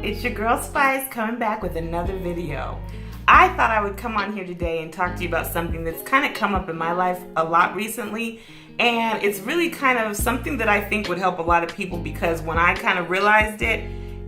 It's your girl Spice coming back with another video. I thought I would come on here today and talk to you about something that's kind of come up in my life a lot recently, and it's really kind of something that I think would help a lot of people because when I kind of realized it,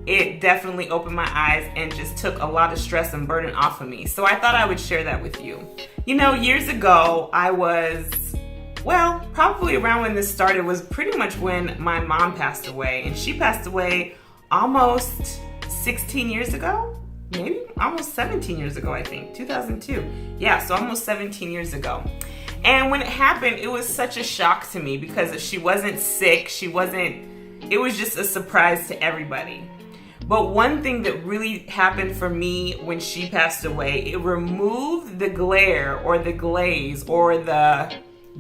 it definitely opened my eyes and just took a lot of stress and burden off of me. So I thought I would share that with you. You know, years ago, I was, well, probably around when this started was pretty much when my mom passed away, and she passed away almost 16 years ago, maybe almost 17 years ago, I think, 2002. Yeah, so almost 17 years ago. And when it happened, it was such a shock to me because she wasn't sick, it was just a surprise to everybody. But one thing that really happened for me when she passed away, it removed the glare or the glaze or the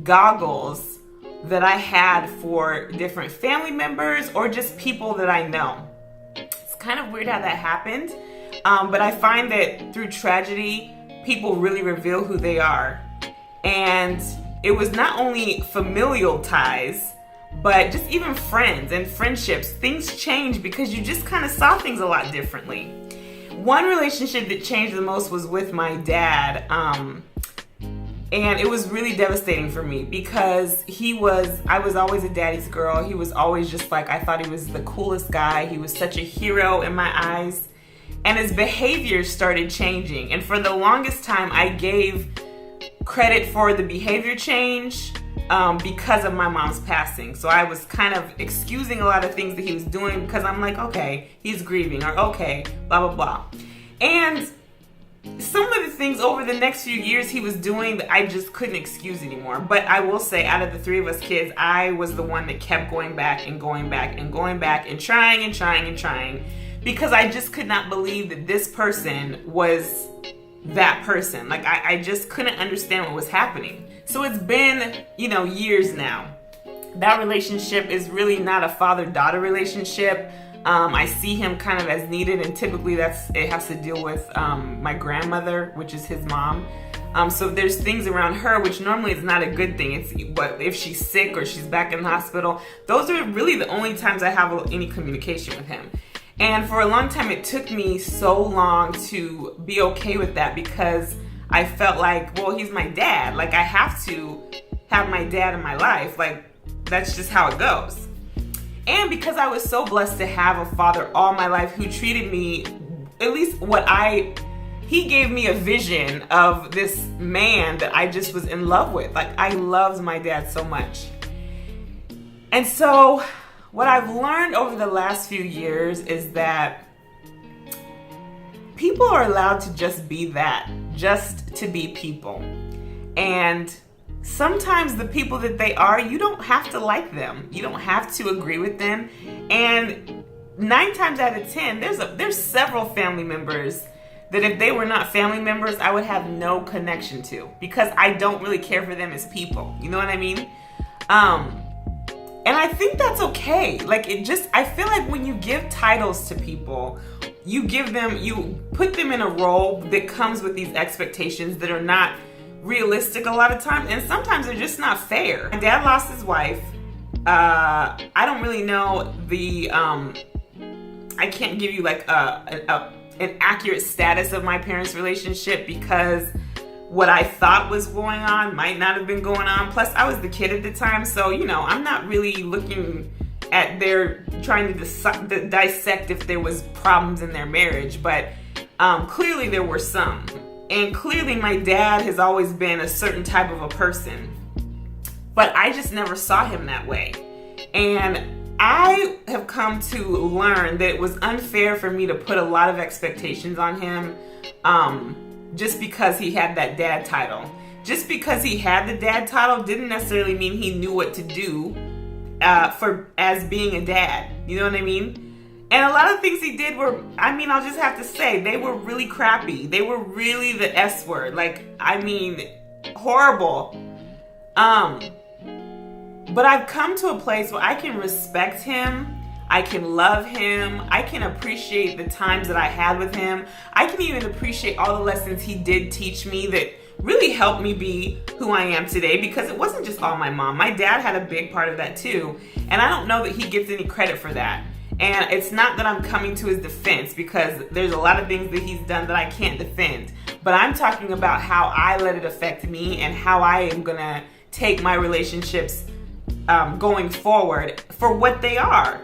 goggles that I had for different family members or just people that I know. It's kind of weird how that happened, but I find that through tragedy, people really reveal who they are. And it was not only familial ties, but just even friends and friendships. Things change because you just kind of saw things a lot differently. One relationship that changed the most was with my dad. And it was really devastating for me because I was always a daddy's girl. He was always just like, I thought he was the coolest guy. He was such a hero in my eyes. And his behavior started changing. And for the longest time, I gave credit for the behavior change because of my mom's passing. So I was kind of excusing a lot of things that he was doing because I'm like, okay, he's grieving, or okay, blah, blah, blah. And some of the things over the next few years he was doing that I just couldn't excuse anymore. But I will say, out of the three of us kids, I was the one that kept going back and going back and going back and trying and trying and trying because I just could not believe that this person was that person. Like, I just couldn't understand what was happening. So it's been, years now. That relationship is really not a father-daughter relationship. I see him kind of as needed, and typically it has to deal with my grandmother, which is his mom. So there's things around her, which normally is not a good thing. But if she's sick or she's back in the hospital, those are really the only times I have any communication with him. And for a long time, it took me so long to be okay with that because I felt like, well, he's my dad. Like, I have to have my dad in my life. Like, that's just how it goes. And because I was so blessed to have a father all my life who treated me, at least he gave me a vision of this man that I just was in love with. Like, I loved my dad so much. And so what I've learned over the last few years is that people are allowed to just be that, just to be people. And sometimes the people that they are, you don't have to like them. You don't have to agree with them. And 9 times out of 10, there's several family members that if they were not family members, I would have no connection to because I don't really care for them as people. You know what I mean? And I think that's okay. Like, I feel like when you give titles to people, you put them in a role that comes with these expectations that are not realistic a lot of times, and sometimes they're just not fair. My dad lost his wife. I don't really know I can't give you like an accurate status of my parents' relationship because what I thought was going on might not have been going on. Plus, I was the kid at the time, so, I'm not really looking at trying to dissect if there was problems in their marriage, but clearly there were some. And clearly my dad has always been a certain type of a person, but I just never saw him that way. And I have come to learn that it was unfair for me to put a lot of expectations on him, just because he had that dad title. Just because he had the dad title didn't necessarily mean he knew what to do as being a dad. You know what I mean? And a lot of things he did I'll just have to say, they were really crappy. They were really the S word. Like, horrible. But I've come to a place where I can respect him. I can love him. I can appreciate the times that I had with him. I can even appreciate all the lessons he did teach me that really helped me be who I am today, because it wasn't just all my mom. My dad had a big part of that too. And I don't know that he gets any credit for that. And it's not that I'm coming to his defense, because there's a lot of things that he's done that I can't defend. But I'm talking about how I let it affect me and how I am going to take my relationships going forward for what they are.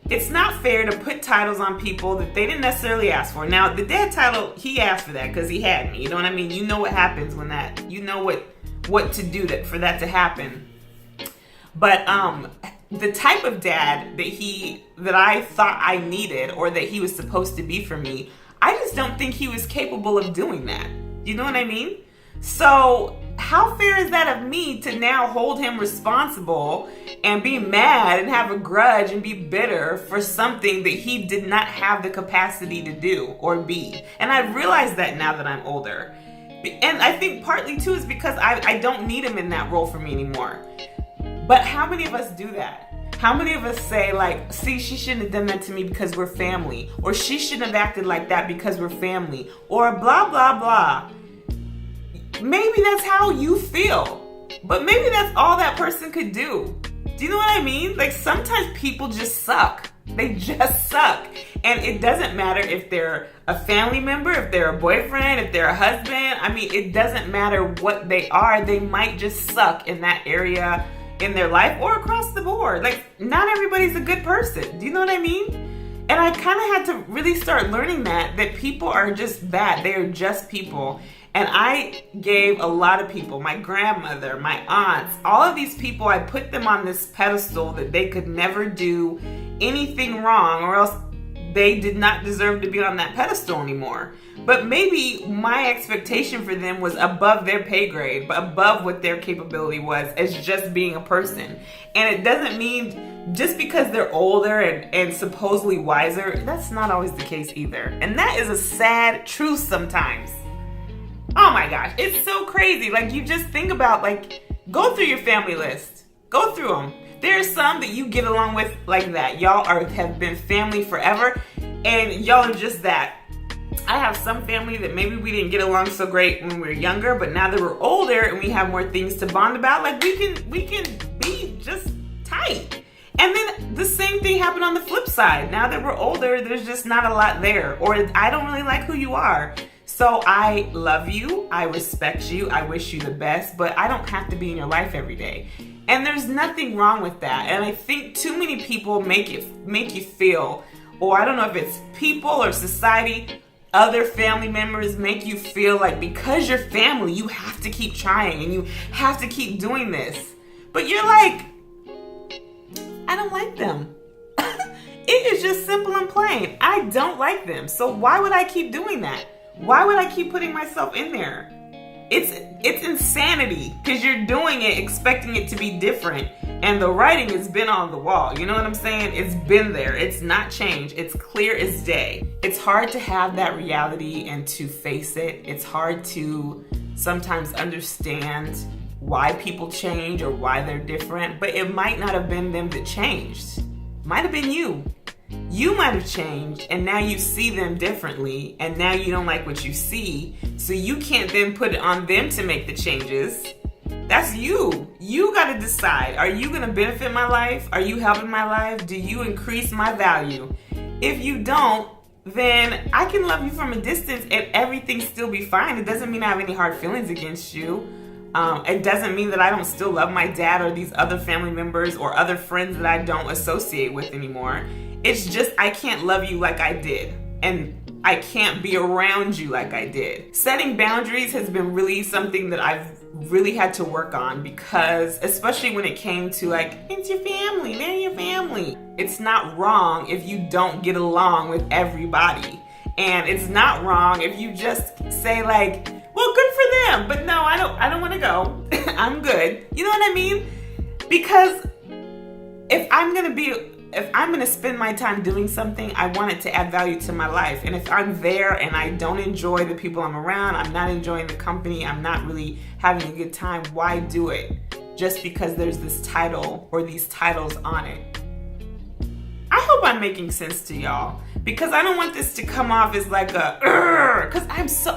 It's not fair to put titles on people that they didn't necessarily ask for. Now, the dad title, he asked for that because he had me. You know what I mean? You know what happens when that, you know what to do for that to happen. But the type of dad that I thought I needed, or that he was supposed to be for me, I just don't think he was capable of doing that. You know what I mean? So how fair is that of me to now hold him responsible and be mad and have a grudge and be bitter for something that he did not have the capacity to do or be? And I realize that now that I'm older. And I think partly too is because I don't need him in that role for me anymore. But how many of us do that? How many of us say, like, see, she shouldn't have done that to me because we're family, or she shouldn't have acted like that because we're family, or blah, blah, blah. Maybe that's how you feel, but maybe that's all that person could do. Do you know what I mean? Like, sometimes people just suck. They just suck. And it doesn't matter if they're a family member, if they're a boyfriend, if they're a husband. I mean, it doesn't matter what they are. They might just suck in that area in their life or across the board. Like, not everybody's a good person. Do you know what I mean? And I kind of had to really start learning that people are just that. They are just people. And I gave a lot of people, my grandmother, my aunts, all of these people, I put them on this pedestal that they could never do anything wrong, or else they did not deserve to be on that pedestal anymore. But maybe my expectation for them was above their pay grade, but above what their capability was as just being a person. And it doesn't mean just because they're older and supposedly wiser, that's not always the case either. And that is a sad truth sometimes. Oh my gosh, it's so crazy. Like, you just think about, like, go through your family list. Go through them. There are some that you get along with like that. Y'all have been family forever, and y'all are just that. I have some family that maybe we didn't get along so great when we were younger, but now that we're older and we have more things to bond about, like, we can be just tight. And then the same thing happened on the flip side. Now that we're older, there's just not a lot there, or I don't really like who you are. So I love you, I respect you, I wish you the best, but I don't have to be in your life every day. And there's nothing wrong with that. And I think too many people make you feel, or I don't know if it's people or society, other family members make you feel like because you're family, you have to keep trying and you have to keep doing this. But you're like, I don't like them. It is just simple and plain. I don't like them. So why would I keep doing that? Why would I keep putting myself in there? It's insanity, because you're doing it expecting it to be different, and the writing has been on the wall. You know what I'm saying? It's been there. It's not changed. It's clear as day. It's hard to have that reality and to face it. It's hard to sometimes understand why people change or why they're different, but it might not have been them that changed. Might have been you. You might have changed, and now you see them differently, and now you don't like what you see, so you can't then put it on them to make the changes. That's you. You got to decide. Are you going to benefit my life? Are you helping my life? Do you increase my value? If you don't, then I can love you from a distance and everything still be fine. It doesn't mean I have any hard feelings against you. It doesn't mean that I don't still love my dad or these other family members or other friends that I don't associate with anymore. It's just I can't love you like I did, and I can't be around you like I did. Setting boundaries has been really something that I've really had to work on, because especially when it came to, like, it's your family, they're your family. It's not wrong if you don't get along with everybody. And it's not wrong if you just say, like, well, good for them, but no, I don't want to go. I'm good. You know what I mean? Because if I'm going to spend my time doing something, I want it to add value to my life. And if I'm there and I don't enjoy the people I'm around, I'm not enjoying the company, I'm not really having a good time, why do it? Just because there's this title or these titles on it. I hope I'm making sense to y'all, because I don't want this to come off as like because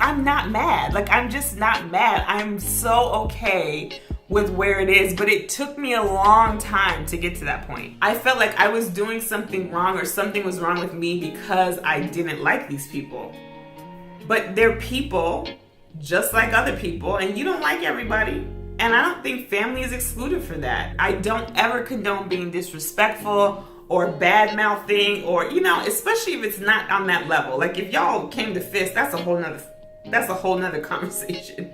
I'm not mad. Like, I'm just not mad. I'm so okay with where it is, but it took me a long time to get to that point. I felt like I was doing something wrong or something was wrong with me because I didn't like these people. But they're people just like other people, and you don't like everybody. And I don't think family is excluded for that. I don't ever condone being disrespectful or bad mouthing, or, especially if it's not on that level. Like if y'all came to fists, that's a whole nother conversation.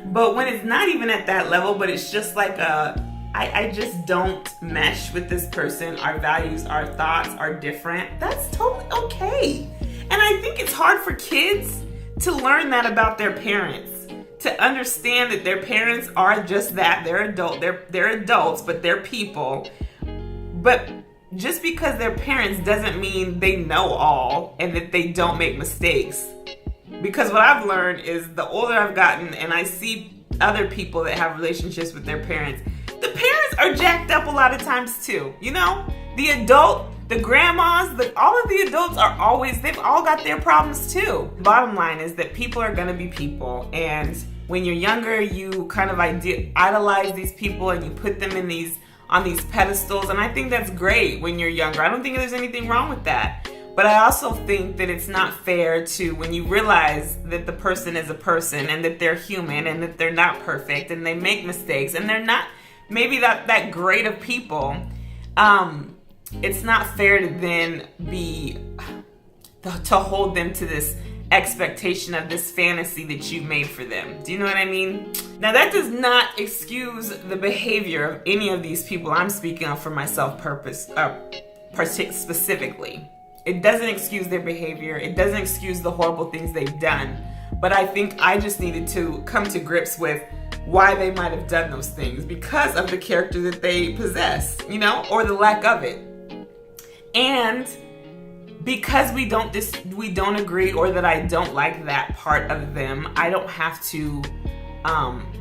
But when it's not even at that level, but it's just like I just don't mesh with this person. Our values, our thoughts are different. That's totally okay. And I think it's hard for kids to learn that about their parents. To understand that their parents are just that. They're adults, but they're people. But just because they're parents doesn't mean they know all and that they don't make mistakes. Because what I've learned is the older I've gotten and I see other people that have relationships with their parents, the parents are jacked up a lot of times too. The adult, the grandmas, all of the adults they've all got their problems too. Bottom line is that people are gonna be people, and when you're younger, you kind of idolize these people and you put them on these pedestals, and I think that's great when you're younger. I don't think there's anything wrong with that. But I also think that it's not fair to, when you realize that the person is a person and that they're human and that they're not perfect and they make mistakes and they're not maybe that great of people, it's not fair to then to hold them to this expectation of this fantasy that you made for them. Do you know what I mean? Now that does not excuse the behavior of any of these people I'm speaking of for myself specifically. It doesn't excuse their behavior. It doesn't excuse the horrible things they've done. But I think I just needed to come to grips with why they might have done those things because of the character that they possess, or the lack of it. And because we don't agree, or that I don't like that part of them, I don't have to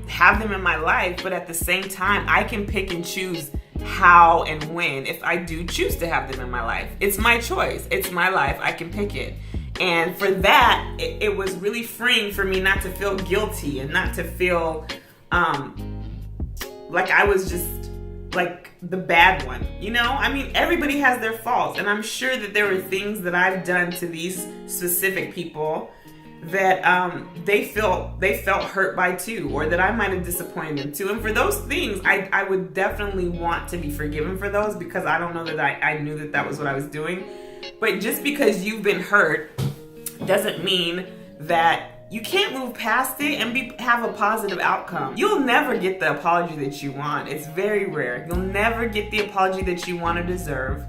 have them in my life. But at the same time, I can pick and choose how and when, if I do choose to have them in my life. It's my choice. It's my life. I can pick it. And for that, it was really freeing for me not to feel guilty and not to feel like I was just like the bad one. Everybody has their faults, and I'm sure that there were things that I've done to these specific people that they felt hurt by too, or that I might have disappointed them too. And for those things, I would definitely want to be forgiven for those, because I don't know that I knew that was what I was doing. But just because you've been hurt doesn't mean that you can't move past it and have a positive outcome. You'll never get the apology that you want. It's very rare. You'll never get the apology that you want or deserve.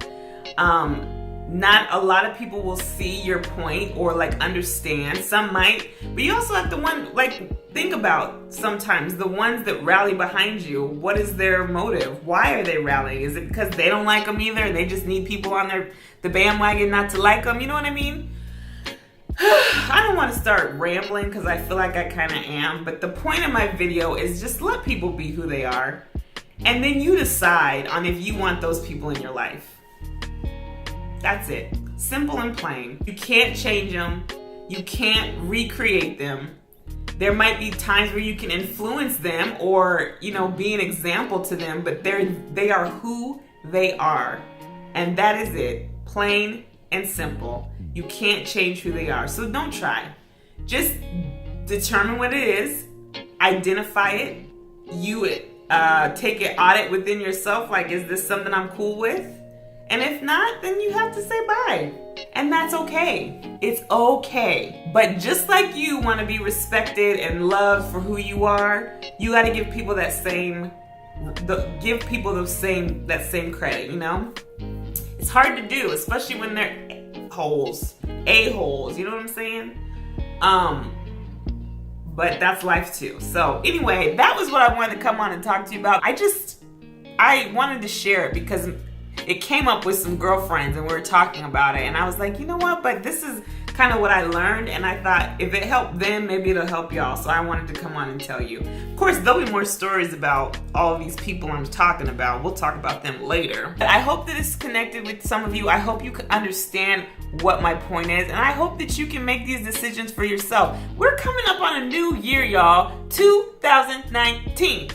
Not a lot of people will see your point or understand. Some might, but you also have to think about sometimes the ones that rally behind you. What is their motive? Why are they rallying? Is it because they don't like them either and they just need people on the bandwagon not to like them? You know what I mean? I don't want to start rambling because I feel like I kind of am, but the point of my video is just let people be who they are, and then you decide on if you want those people in your life. That's it. Simple and plain. You can't change them. You can't recreate them. There might be times where you can influence them or, be an example to them, but they are who they are. And that is it. Plain and simple. You can't change who they are. So don't try. Just determine what it is. Identify it. You take an audit within yourself. Is this something I'm cool with? And if not, then you have to say bye. And that's okay. It's okay. But just like you want to be respected and loved for who you are, you got to give people that same credit, It's hard to do, especially when they're a-holes, you know what I'm saying? But that's life too. So anyway, that was what I wanted to come on and talk to you about. I wanted to share it because it came up with some girlfriends and we were talking about it, and I was like, you know what, but this is kind of what I learned, and I thought if it helped them, maybe it'll help y'all. So I wanted to come on and tell you. Of course, there'll be more stories about all of these people I'm talking about. We'll talk about them later. But I hope that it's connected with some of you. I hope you can understand what my point is, and I hope that you can make these decisions for yourself. We're coming up on a new year, y'all, 2019.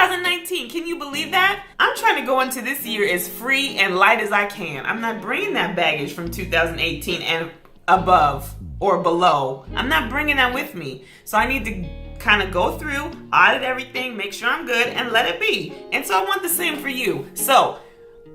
2019, can you believe that? I'm trying to go into this year as free and light as I can. I'm not bringing that baggage from 2018 and above or below. I'm not bringing that with me. So I need to kind of go through, audit everything, make sure I'm good, and let it be. And so I want the same for you. So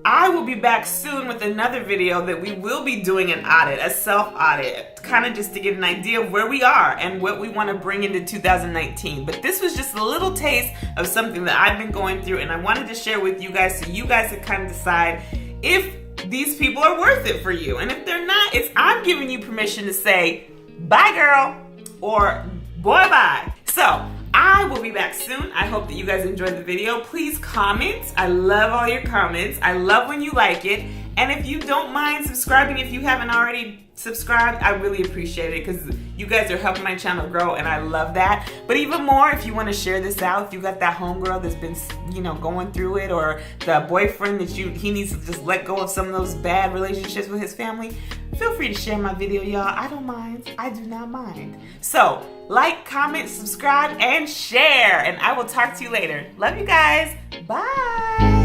I will be back soon with another video that we will be doing an audit, a self-audit, kind of just to get an idea of where we are and what we want to bring into 2019. But this was just a little taste of something that I've been going through, and I wanted to share with you guys so you guys can kind of decide if these people are worth it for you. And if they're not, I'm giving you permission to say, bye girl, or boy bye. So I will be back soon. I hope that you guys enjoyed the video. Please comment. I love all your comments. I love when you like it. And if you don't mind subscribing, if you haven't already subscribed, I really appreciate it because you guys are helping my channel grow and I love that. But even more, if you want to share this out, if you got that homegirl that's been, going through it, or the boyfriend that he needs to just let go of some of those bad relationships with his family, feel free to share my video, y'all. I don't mind. I do not mind. So, like, comment, subscribe, and share. And I will talk to you later. Love you guys. Bye.